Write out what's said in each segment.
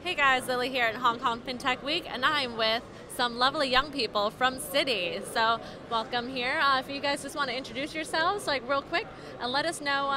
Hey guys, Lily here at Hong Kong FinTech Week, and I'm with some lovely young people from Citi. So welcome here. If you guys just want to introduce yourselves like real quick and let us know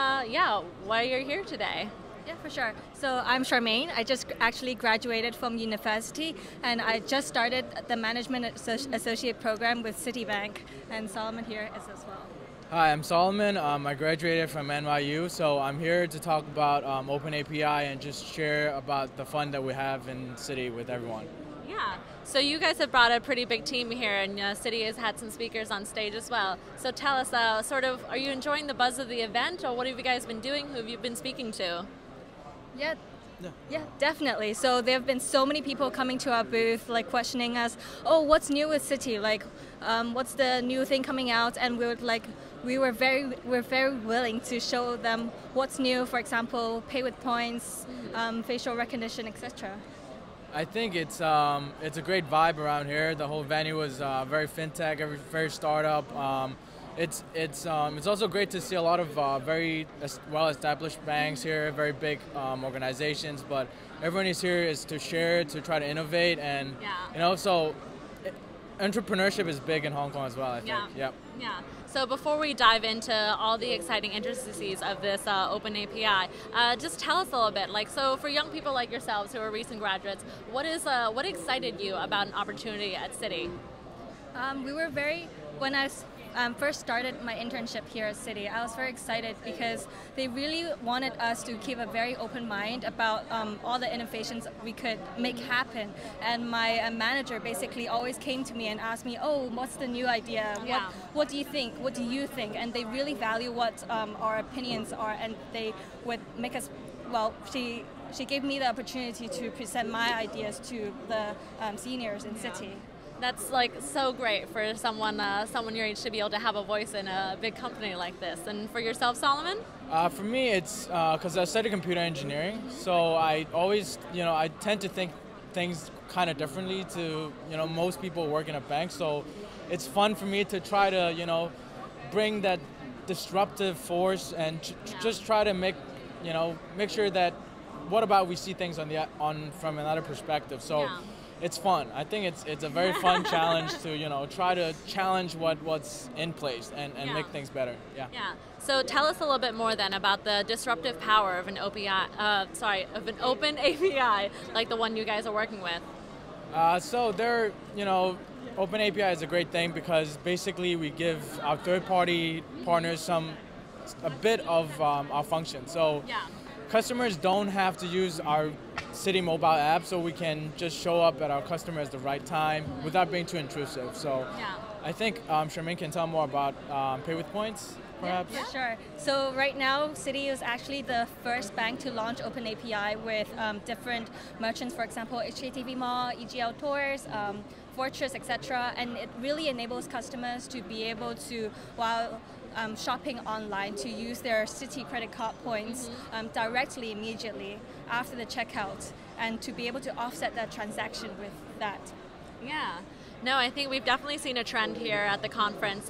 why you're here today. Yeah, for sure. So I'm Charmaine. I just actually graduated from university and I just started the Management Associate program with Citibank, and Solomon here is as well. Hi, I'm Solomon. I graduated from NYU, so I'm here to talk about Open API and just share about the fun that we have in Citi with everyone. Yeah, so you guys have brought a pretty big team here, and Citi has had some speakers on stage as well. So tell us, are you enjoying the buzz of the event, or what have you guys been doing? Who have you been speaking to? Yeah, definitely. So there have been so many people coming to our booth, like questioning us, oh, what's new with Citi? Like, what's the new thing coming out? And we're very willing to show them what's new. For example, pay with points, facial recognition, etc. I think it's a great vibe around here. The whole venue was very fintech, very startup. It's also great to see a lot of very well-established banks here, very big organizations. But everyone is here is to share, to try to innovate, and so entrepreneurship is big in Hong Kong as well, I think. Yeah. So before we dive into all the exciting intricacies of this Open API, just tell us a little bit. So for young people like yourselves who are recent graduates, what excited you about an opportunity at Citi? When I first started my internship here at Citi, I was very excited because they really wanted us to keep a very open mind about all the innovations we could make happen. And my manager basically always came to me and asked me, oh, what's the new idea? Yeah. What do you think? What do you think? And they really value what our opinions are, and they would make us, she gave me the opportunity to present my ideas to the seniors in Citi. That's so great for someone your age to be able to have a voice in a big company like this. And for yourself, Solomon? For me, it's because I studied computer engineering, so I always, I tend to think things kind of differently to, most people work in a bank. So it's fun for me to try to, bring that disruptive force and just try to make sure that what about we see things from another perspective. So. Yeah. It's fun. I think it's a very fun challenge to try to challenge what's in place and make things better. Yeah. So tell us a little bit more then about the disruptive power of an open API like the one you guys are working with. So Open API is a great thing because basically we give our third-party partners a bit of our function. So. Yeah. Customers don't have to use our Citi mobile app, so we can just show up at our customer at the right time without being too intrusive. So I think Charmaine can tell more about pay with points, perhaps? Yeah, sure. So right now, Citi is actually the first bank to launch Open API with different merchants, for example, HKTV Mall, EGL Tours, Fortress, etc. And it really enables customers to be able to, while shopping online, to use their Citi credit card points directly, immediately after the checkout, and to be able to offset that transaction with that. Yeah. No, I think we've definitely seen a trend here at the conference.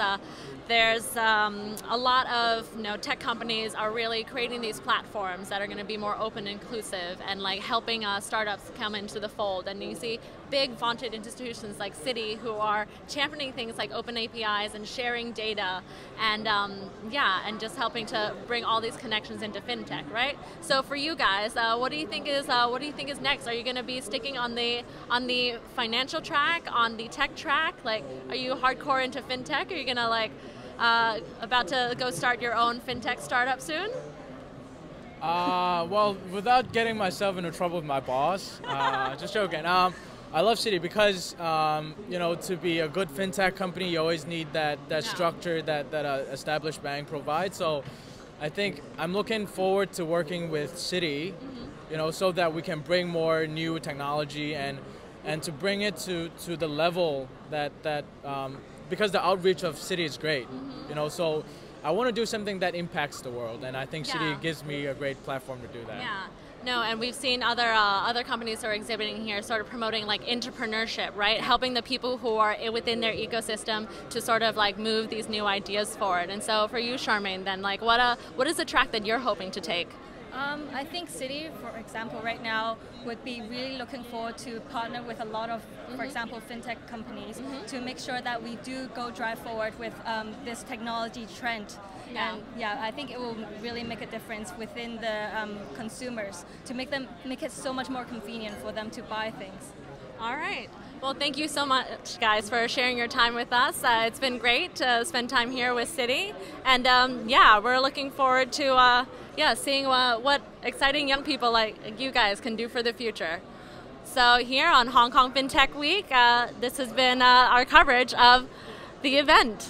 There's a lot of tech companies are really creating these platforms that are going to be more open and inclusive and helping startups come into the fold. And you see big vaunted institutions like Citi who are championing things like open APIs and sharing data and and just helping to bring all these connections into fintech, right? So for you guys, what do you think is next? Are you going to be sticking on the financial track, on the tech track? Are you hardcore into fintech? Are you going to about to go start your own fintech startup soon? Well, without getting myself into trouble with my boss, just joking. I love Citi because to be a good fintech company, you always need that structure that an established bank provides. So I think I'm looking forward to working with Citi, so that we can bring more new technology and to bring it to the level that because the outreach of Citi is great, so I want to do something that impacts the world, and I think Citi gives me a great platform to do that. Yeah. No, and we've seen other companies who are exhibiting here sort of promoting entrepreneurship, right? Helping the people who are within their ecosystem to sort of move these new ideas forward. And so for you, Charmaine, then what is the track that you're hoping to take? I think Citi, for example, right now would be really looking forward to partner with a lot of, for example, fintech companies to make sure that we do go drive forward with this technology trend. Yeah. And yeah, I think it will really make a difference within the consumers to make it so much more convenient for them to buy things. All right. Well, thank you so much, guys, for sharing your time with us. It's been great to spend time here with Citi. And yeah, we're looking forward to seeing what exciting young people like you guys can do for the future. So here on Hong Kong FinTech Week, this has been our coverage of the event.